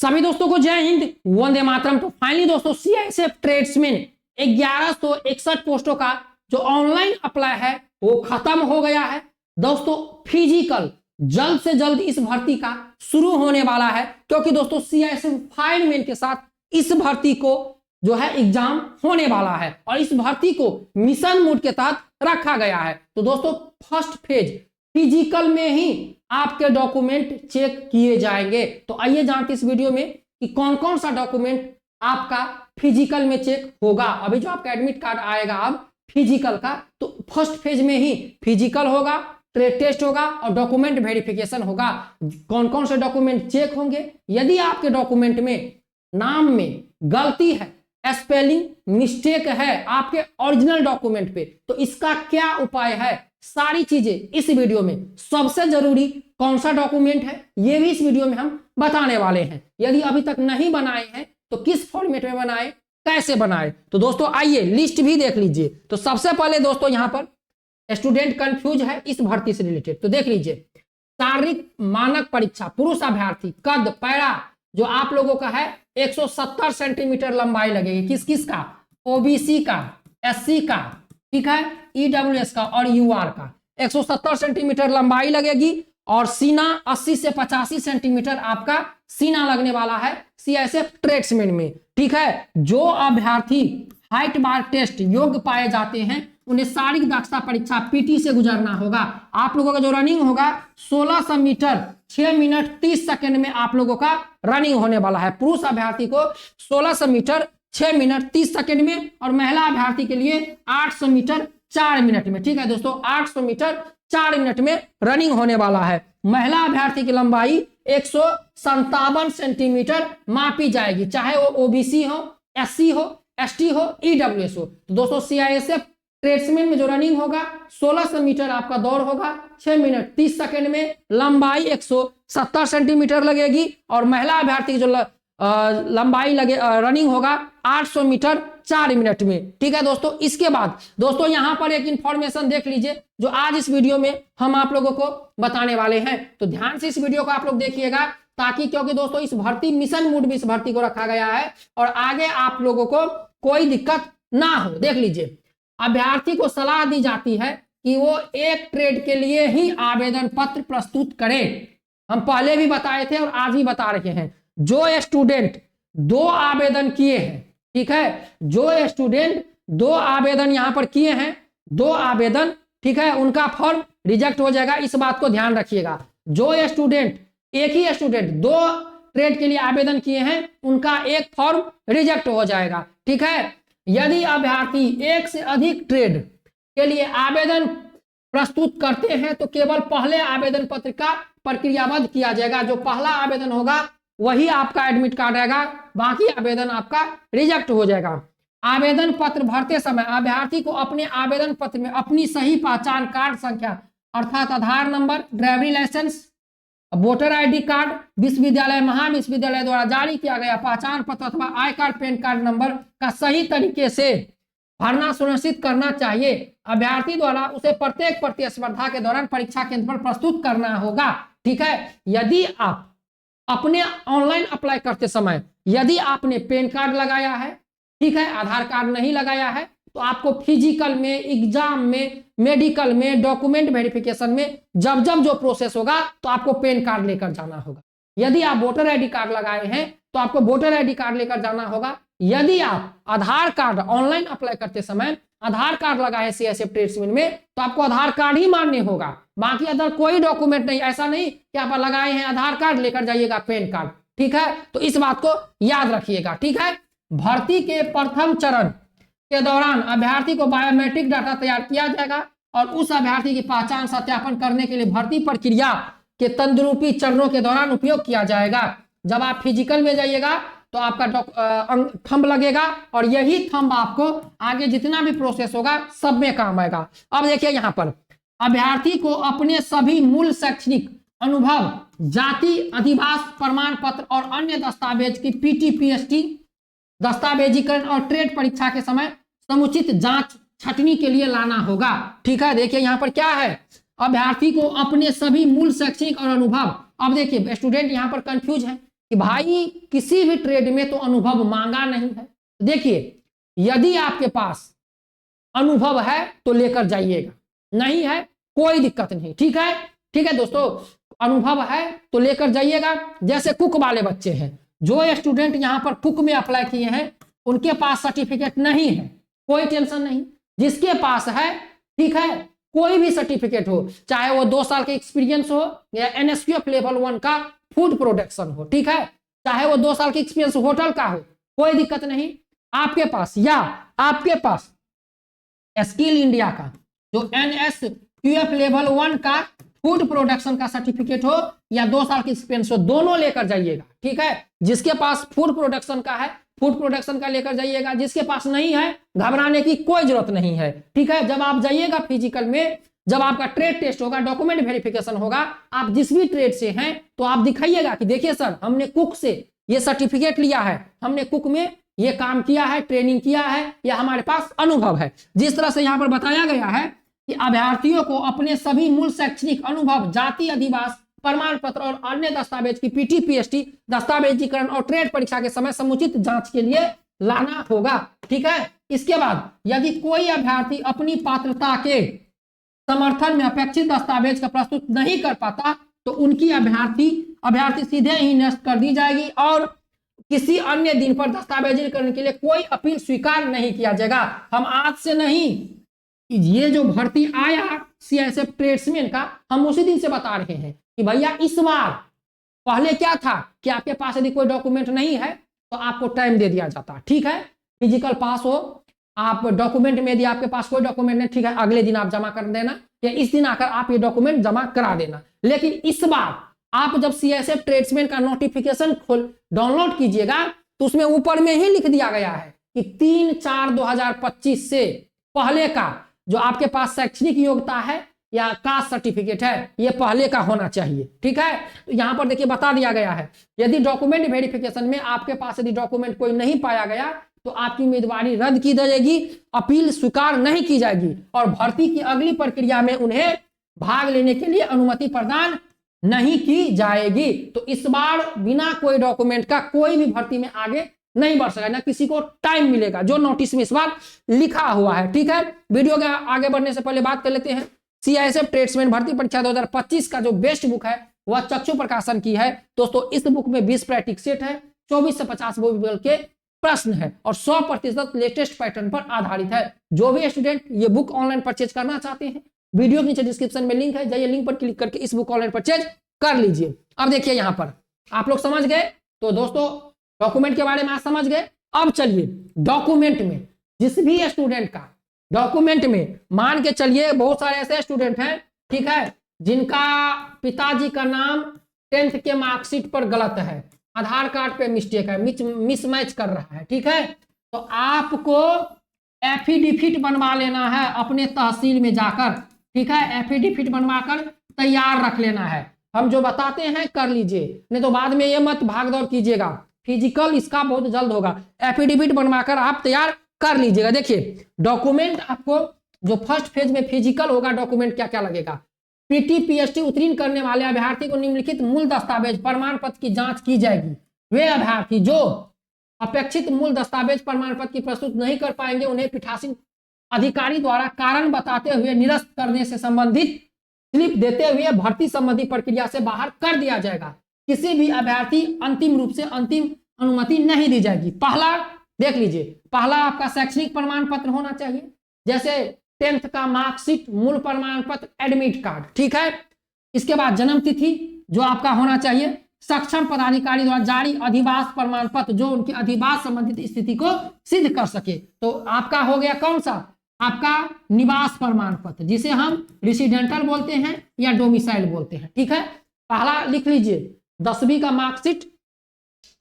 सभी दोस्तों को जय हिंद, वंदे मातरम। तो फाइनली दोस्तों सीआईएसएफ ट्रेड्समैन 1161 पोस्टों का जो ऑनलाइन अप्लाई है वो खत्म हो गया है। दोस्तों फिजिकल जल्द से जल्द इस भर्ती का शुरू होने वाला है, क्योंकि दोस्तों सीआईएसएफ फायरमैन के साथ इस भर्ती को जो है एग्जाम होने वाला है और इस भर्ती को मिशन मोड के तहत रखा गया है। तो दोस्तों फर्स्ट फेज फिजिकल में ही आपके डॉक्यूमेंट चेक किए जाएंगे। तो आइए जानते इस वीडियो में कि कौन कौन सा डॉक्यूमेंट आपका फिजिकल में चेक होगा। अभी जो आपका एडमिट कार्ड आएगा अब फिजिकल का, तो फर्स्ट फेज में ही फिजिकल होगा, ट्रेड टेस्ट होगा और डॉक्यूमेंट वेरिफिकेशन होगा। कौन कौन से डॉक्यूमेंट चेक होंगे? यदि आपके डॉक्यूमेंट में नाम में गलती है, स्पेलिंग मिस्टेक है आपके ओरिजिनल डॉक्यूमेंट पे, तो इसका क्या उपाय है, सारी चीजें इस वीडियो में। सबसे जरूरी कौन सा डॉक्यूमेंट है ये भी इस वीडियो में हम बताने वाले हैं। यदि अभी तक नहीं बनाए हैं तो किस फॉर्मेट में बनाए, कैसे बनाए, तो दोस्तों आइए लिस्ट भी देख लीजिए। तो सबसे पहले दोस्तों यहां पर स्टूडेंट कंफ्यूज है इस भर्ती से रिलेटेड, तो देख लीजिए शारीरिक मानक परीक्षा पुरुष अभ्यर्थी कद पैरा जो आप लोगों का है 170 सेंटीमीटर लंबाई लगेगी। किस किस का? ओबीसी का, एससी का, ठीक है, ईडब्ल्यूएस का और यूआर का 170 सेंटीमीटर लंबाई लगेगी और सीना 80 से 85 सेंटीमीटर आपका सीना लगने वाला है सीआईएसएफ ट्रेड्समैन में, ठीक है। जो अभ्यर्थी हाइट बार टेस्ट योग्य पाए जाते हैं उन्हें शारीरिक दक्षता परीक्षा पीटी से गुजरना होगा। आप लोगों का जो रनिंग होगा 1600 मीटर 6 मिनट 30 सेकंड में आप लोगों का रनिंग होने वाला है। पुरुष अभ्यर्थी को 1600 मीटर 6 मिनट 30 सेकंड में और महिला अभ्यर्थी के लिए 800 मीटर 4 मिनट में, ठीक है दोस्तों, 800 मीटर 4 मिनट में रनिंग होने वाला है। महिला अभ्यर्थी की लंबाई 157 सेंटीमीटर मापी जाएगी, चाहे वो ओबीसी हो, एससी हो, एसटी हो, ईडब्ल्यूएस हो। तो दोस्तों सीआईएसएफ ट्रेड्समैन में जो रनिंग होगा 1600 मीटर आपका दौड़ होगा 6 मिनट 30 सेकंड में, लंबाई 170 सेंटीमीटर लगेगी और महिला अभ्यर्थी की जो लंबाई लगे रनिंग होगा 800 मीटर 4 मिनट में, ठीक है दोस्तों। इसके बाद दोस्तों यहां पर एक इंफॉर्मेशन देख लीजिए जो आज इस वीडियो में हम आप लोगों को बताने वाले हैं। तो ध्यान से इस वीडियो को आप लोग देखिएगा, ताकि क्योंकि दोस्तों इस भर्ती मिशन मोड में इस भर्ती को रखा गया है और आगे आप लोगों को कोई दिक्कत ना हो। देख लीजिए, अभ्यर्थी को सलाह दी जाती है कि वो एक ट्रेड के लिए ही आवेदन पत्र प्रस्तुत करे। हम पहले भी बताए थे और आज भी बता रहे हैं, जो स्टूडेंट 2 आवेदन किए हैं, ठीक है, जो स्टूडेंट 2 आवेदन यहां पर किए हैं, 2 आवेदन, ठीक है, उनका फॉर्म रिजेक्ट हो जाएगा। इस बात को ध्यान रखिएगा। जो स्टूडेंट एक ही स्टूडेंट 2 ट्रेड के लिए आवेदन किए हैं उनका एक फॉर्म रिजेक्ट हो जाएगा, ठीक है। यदि अभ्यर्थी एक से अधिक ट्रेड के लिए आवेदन प्रस्तुत करते हैं तो केवल पहले आवेदन पत्र का प्रक्रियाबद्ध किया जाएगा। जो पहला आवेदन होगा वही आपका एडमिट कार्ड रहेगा, बाकी आवेदन आपका रिजेक्ट हो जाएगा। आवेदन पत्र भरते समय अभ्यर्थी को अपने आवेदन पत्र में अपनी सही पहचान कार्ड संख्या अर्थात आधार नंबर, ड्राइवरी लाइसेंस, वोटर आईडी कार्ड, विश्वविद्यालय महाविश्वविद्यालय द्वारा जारी किया गया पहचान पत्र अथवा I card PAN card number का सही तरीके से भरना सुनिश्चित करना चाहिए। अभ्यर्थी द्वारा उसे प्रत्येक प्रतिस्पर्धा के दौरान परीक्षा केंद्र पर प्रस्तुत करना होगा, ठीक है। यदि आप अपने ऑनलाइन अप्लाई करते समय यदि आपने पैन कार्ड लगाया है, ठीक है, आधार कार्ड नहीं लगाया है, तो आपको फिजिकल में, एग्जाम में, मेडिकल में, डॉक्यूमेंट वेरिफिकेशन में जब जब जो प्रोसेस होगा तो आपको पैन कार्ड लेकर जाना होगा। यदि आप वोटर आईडी कार्ड लगाए हैं तो आपको वोटर आईडी कार्ड लेकर जाना होगा। यदि आप आधार कार्ड ऑनलाइन अप्लाई करते समय आधार कार्ड लगाए सीआईएसएफ ट्रेड्समैन में तो आपको आधार कार्ड ही मान्य होगा, बाकी अदर कोई डॉक्यूमेंट नहीं। ऐसा नहीं कि आप लगाए हैं आधार कार्ड लेकर जाइएगा पैन कार्ड, ठीक है। तो इस बात को याद रखिएगा, ठीक है। भर्ती के प्रथम चरण के दौरान अभ्यर्थी को बायोमेट्रिक डाटा तैयार किया जाएगा और उस अभ्यर्थी की पहचान सत्यापन करने के लिए भर्ती प्रक्रिया के तंदुरुपी चरणों के दौरान उपयोग किया जाएगा। जब आप फिजिकल में जाइएगा तो आपका थंब लगेगा और यही थंब आपको आगे जितना भी प्रोसेस होगा सब में काम आएगा। अब देखिए यहाँ पर अभ्यर्थी को अपने सभी मूल शैक्षणिक अनुभव, जाति अधिवास प्रमाण पत्र और अन्य दस्तावेज की पीटी-पीएसटी दस्तावेजीकरण और ट्रेड परीक्षा के समय समुचित जांच छटनी के लिए लाना होगा, ठीक है। देखिए यहाँ पर क्या है, अभ्यर्थी को अपने सभी मूल शैक्षणिक और अनुभव, अब देखिए स्टूडेंट यहाँ पर कंफ्यूज है कि भाई किसी भी ट्रेड में तो अनुभव मांगा नहीं है। देखिए, यदि आपके पास अनुभव है तो लेकर जाइएगा, नहीं है कोई दिक्कत नहीं। ठीक है, ठीक है दोस्तों, अनुभव है तो लेकर जाइएगा। जैसे कुक वाले बच्चे हैं, जो स्टूडेंट यहाँ पर कुक में अप्लाई किए हैं, उनके पास सर्टिफिकेट नहीं है, कोई टेंशन नहीं। जिसके पास है, ठीक है, कोई भी सर्टिफिकेट हो, चाहे वो 2 साल का एक्सपीरियंस हो या NSQF लेवल 1 का फूड प्रोडक्शन हो, ठीक है, चाहे वो 2 साल का एक्सपीरियंस होटल का हो, कोई दिक्कत नहीं। आपके पास या आपके पास स्किल इंडिया का जो NSQF लेवल 1 का फूड प्रोडक्शन का सर्टिफिकेट हो या 2 साल की एक्सपीरियंस हो, दोनों लेकर जाइएगा। ठीक है, जिसके पास फूड प्रोडक्शन का है, फूड प्रोडक्शन का लेकर जाइएगा। जिसके पास नहीं है, घबराने की कोई जरूरत नहीं है। ठीक है, जब आप जाइएगा फिजिकल में, जब आपका ट्रेड टेस्ट होगा, डॉक्यूमेंट वेरिफिकेशन होगा, आप जिस भी ट्रेड से हैं तो आप दिखाइएगा कि देखिए सर, हमने कुक से ये सर्टिफिकेट लिया है, हमने कुक में ये काम किया है, ट्रेनिंग किया है, या हमारे पास अनुभव है। जिस तरह से यहाँ पर बताया गया है कि अभ्यर्थियों को अपने सभी मूल शैक्षणिक अनुभव, जाति अधिवास प्रमाण पत्र और अन्य दस्तावेज की PT PST दस्तावेजीकरण और ट्रेड परीक्षा के समय समुचित जांच के लिए लाना होगा। ठीक है, इसके बाद यदि कोई अभ्यर्थी अपनी पात्रता के समर्थन में अपेक्षित दस्तावेज का प्रस्तुत नहीं कर पाता तो उनकी अभ्यर्थी सीधे ही निरस्त कर दी जाएगी और किसी अन्य दिन पर दस्तावेजीकरण के लिए कोई अपील स्वीकार नहीं किया जाएगा। हम आज से नहीं, ये जो भर्ती आया CISF ट्रेड्समैन का, हम उसी दिन से बता रहे हैं कि भैया इस बार, पहले क्या था कि आपके पास यदि कोई डॉक्यूमेंट नहीं है तो आपको टाइम दे दिया जाता। ठीक है, फिजिकल पास हो, आप डॉक्यूमेंट में, यदि आपके पास कोई डॉक्यूमेंट नहीं, ठीक है, अगले दिन आप जमा कर देना या इस दिन आकर आप ये डॉक्यूमेंट जमा करा देना। लेकिन इस बार आप जब CISF ट्रेड्समैन का नोटिफिकेशन डाउनलोड कीजिएगा तो उसमें ऊपर में ही लिख दिया गया है कि 3/4/2025 से पहले का जो आपके पास शैक्षणिक योग्यता है या कास्ट सर्टिफिकेट है, ये पहले का होना चाहिए। ठीक है, तो यहाँ पर देखिए बता दिया गया है, यदि डॉक्यूमेंट वेरिफिकेशन में आपके पास यदि डॉक्यूमेंट कोई नहीं पाया गया तो आपकी उम्मीदवारी रद्द की जाएगी, अपील स्वीकार नहीं की जाएगी और भर्ती की अगली प्रक्रिया में उन्हें भाग लेने के लिए अनुमति प्रदान नहीं की जाएगी। तो इस बार बिना कोई डॉक्यूमेंट का कोई भी भर्ती में आगे नहीं बढ़ सकेगा, ना किसी को टाइम मिलेगा, जो नोटिस में इस बार लिखा हुआ है। ठीक है, वीडियो के आगे बढ़ने से पहले बात कर लेते हैं CISF ट्रेड्समैन भर्ती परीक्षा 2025 का जो बेस्ट बुक है वह चक्षु प्रकाशन की है। दोस्तों, इस बुक में 20 प्रैक्टिस सेट है, 24 से 50 वोकेबुलरी के प्रश्न है और 100% लेटेस्ट पैटर्न पर आधारित है। जो भी स्टूडेंट ये बुक ऑनलाइन परचेज करना चाहते हैं, वीडियो के नीचे डिस्क्रिप्शन में लिंक है, जाइए लिंक पर क्लिक करके इस बुक ऑनलाइन परचेज कर लीजिए। अब देखिए यहाँ पर आप लोग समझ गए, तो दोस्तों डॉक्यूमेंट के बारे में आज समझ गए। अब चलिए डॉक्यूमेंट में, जिस भी स्टूडेंट का डॉक्यूमेंट में, मान के चलिए बहुत सारे ऐसे स्टूडेंट हैं, ठीक है, जिनका पिताजी का नाम 10th के मार्कशीट पर गलत है, आधार कार्ड पे मिस्टेक है, मिसमैच कर रहा है। ठीक है, तो आपको एफिडेविट बनवा लेना है अपने तहसील में जाकर। ठीक है, एफिडेविट बनवाकर तैयार रख लेना है। हम जो बताते हैं कर लीजिए, नहीं तो बाद में ये मत भागदौड़ कीजिएगा। फिजिकल इसका बहुत जल्द होगा, एफिडेविट बनवाकर आप तैयार कर लीजिएगा। देखिए डॉक्यूमेंट आपको जो फर्स्ट फेज में फिजिकल होगा, डॉक्यूमेंट क्या क्या लगेगा। PT PST उत्तीर्ण करने वाले अभ्यर्थी को निम्नलिखित मूल दस्तावेज प्रमाण पत्र की जांच की जाएगी। वे अभ्यर्थी जो अपेक्षित मूल दस्तावेज प्रमाण पत्र की प्रस्तुत नहीं कर पाएंगे उन्हें पीठासीन अधिकारी द्वारा कारण बताते हुए निरस्त करने से संबंधित स्लिप देते हुए भर्ती संबंधी प्रक्रिया से बाहर कर दिया जाएगा। किसी भी अभ्यर्थी अंतिम रूप से अंतिम अनुमति नहीं दी जाएगी। पहला देख लीजिए, पहला आपका शैक्षणिक प्रमाण पत्र होना चाहिए, जैसे 10th का मार्कशीट, मूल प्रमाण पत्र, एडमिट कार्ड। ठीक है, इसके बाद जन्म तिथि जो आपका होना चाहिए, सक्षम पदाधिकारी द्वारा जारी अधिवास प्रमाण पत्र जो उनकी अधिवास संबंधित स्थिति को सिद्ध कर सके। तो आपका हो गया कौन सा, आपका निवास प्रमाण पत्र, जिसे हम रेसिडेंटल बोलते हैं या डोमिसाइल बोलते हैं। ठीक है, पहला लिख लीजिए 10वीं का मार्कशीट।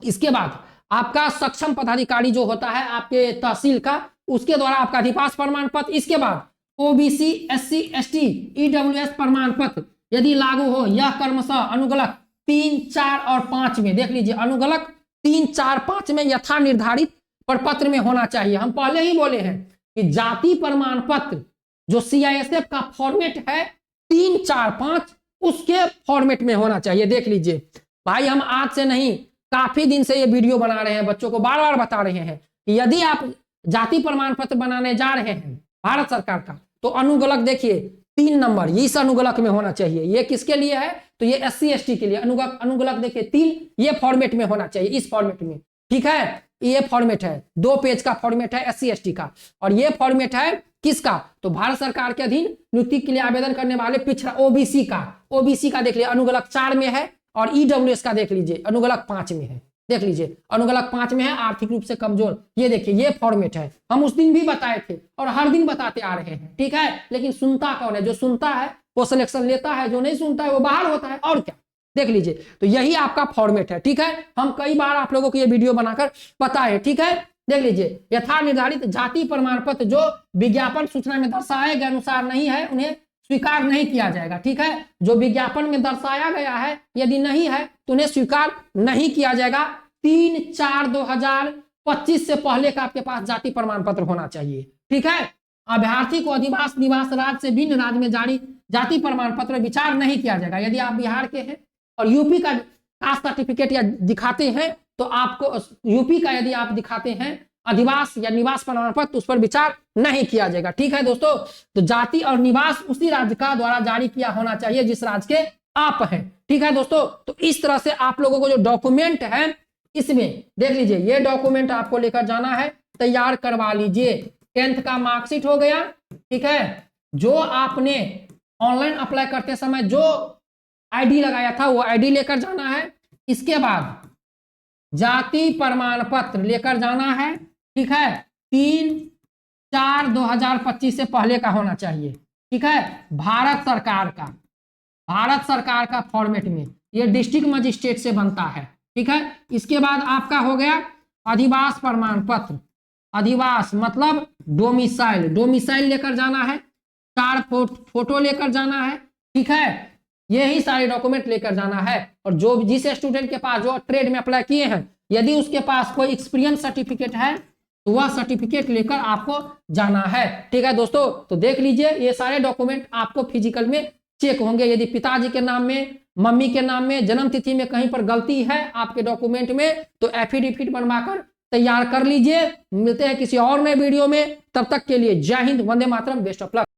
इसके बाद आपका सक्षम पदाधिकारी जो होता है आपके तहसील का, उसके द्वारा आपका अधिवास प्रमाण पत्र। इसके बाद OBC SC ST EWS प्रमाण पत्र यदि लागू हो, यह क्रमशः अनुगलक 3, 4 और 5 में, देख लीजिए अनुगलक 3, 4, 5 में यथा निर्धारित प्रपत्र में होना चाहिए। हम पहले ही बोले हैं कि जाति प्रमाण पत्र जो CISF का फॉर्मेट है 3, 4, 5 उसके फॉर्मेट में होना चाहिए। देख लीजिए भाई, हम आज से नहीं, काफी दिन से ये वीडियो बना रहे हैं, बच्चों को बार बार बता रहे हैं कि यदि आप जाति प्रमाण पत्र बनाने जा रहे हैं भारत सरकार का, तो अनुगलक देखिए 3 नंबर इस अनुगलक में होना चाहिए। ये किसके लिए है? तो ये SC ST के लिए अनुगलक देखिए 3 ये फॉर्मेट में होना चाहिए, इस फॉर्मेट में, ठीक है। ये फॉर्मेट है, 2 पेज का फॉर्मेट है SC ST का, और ये फॉर्मेट है किसका? तो भारत सरकार के अधीन नियुक्ति के लिए आवेदन करने वाले पिछड़ा OBC का। OBC का देख लीजिए अनुगलक 4 में है, और EWS का देख लीजिए अनुगलक 5 में है। देख लीजिए अनुगलक 5 में है, आर्थिक रूप से कमजोर। ये देखिए ये फॉर्मेट है, हम उस दिन भी बताए थे और हर दिन बताते आ रहे हैं, ठीक है। लेकिन सुनता कौन है? जो सुनता है वो सिलेक्शन लेता है, जो नहीं सुनता है वो बाहर होता है, और क्या। देख लीजिए, तो यही आपका फॉर्मेट है, ठीक है। हम कई बार आप लोगों को ये वीडियो बनाकर बताए, ठीक है। देख लीजिए, यथा निर्धारित जाति प्रमाण पत्र जो विज्ञापन सूचना में दर्शाए गए अनुसार नहीं है, उन्हें स्वीकार नहीं किया जाएगा, ठीक है। जो विज्ञापन में दर्शाया गया है यदि नहीं है तो उन्हें स्वीकार नहीं किया जाएगा। 3/4/2025 से पहले का आपके पास जाति प्रमाण पत्र होना चाहिए, ठीक है। अभ्यर्थी को अधिवास निवास राज्य से भिन्न राज्य में जारी जाति प्रमाण पत्र विचार नहीं किया जाएगा। यदि आप बिहार के हैं और यूपी का कास्ट सर्टिफिकेट या दिखाते हैं, तो आपको यूपी का यदि आप दिखाते हैं अधिवास या निवास प्रमाण पत्र, उस पर विचार नहीं किया जाएगा, ठीक है दोस्तों। तो जाति और निवास उसी राज्य का द्वारा जारी किया होना चाहिए जिस राज्य के आप हैं, ठीक है दोस्तों। तो इस तरह से आप लोगों को जो डॉक्यूमेंट है इसमें देख लीजिए, ये डॉक्यूमेंट आपको लेकर जाना है, तैयार करवा लीजिए। 10th का मार्कशीट हो गया, ठीक है। जो आपने ऑनलाइन अप्लाई करते समय जो ID लगाया था वो ID लेकर जाना है। इसके बाद जाति प्रमाण पत्र लेकर जाना है, ठीक है। 3/4/2025 से पहले का होना चाहिए, ठीक है। भारत सरकार का फॉर्मेट में, ये डिस्ट्रिक्ट मजिस्ट्रेट से बनता है, ठीक है। इसके बाद आपका हो गया अधिवास प्रमाण पत्र। अधिवास मतलब डोमिसाइल लेकर जाना है। 4 फोटो लेकर जाना है, ठीक है। यही सारे डॉक्यूमेंट लेकर जाना है। और जो जिस स्टूडेंट के पास जो ट्रेड में अप्लाई किए हैं, यदि उसके पास कोई एक्सपीरियंस सर्टिफिकेट है तो वह सर्टिफिकेट लेकर आपको जाना है, ठीक है दोस्तों। तो देख लीजिए, ये सारे डॉक्यूमेंट आपको फिजिकल में चेक होंगे। यदि पिताजी के नाम में, मम्मी के नाम में, जन्म तिथि में कहीं पर गलती है आपके डॉक्यूमेंट में, तो एफिडेविट बनवाकर तैयार कर लीजिए। मिलते हैं किसी और नए वीडियो में, तब तक के लिए जय Hind, Vande Mataram, best of luck.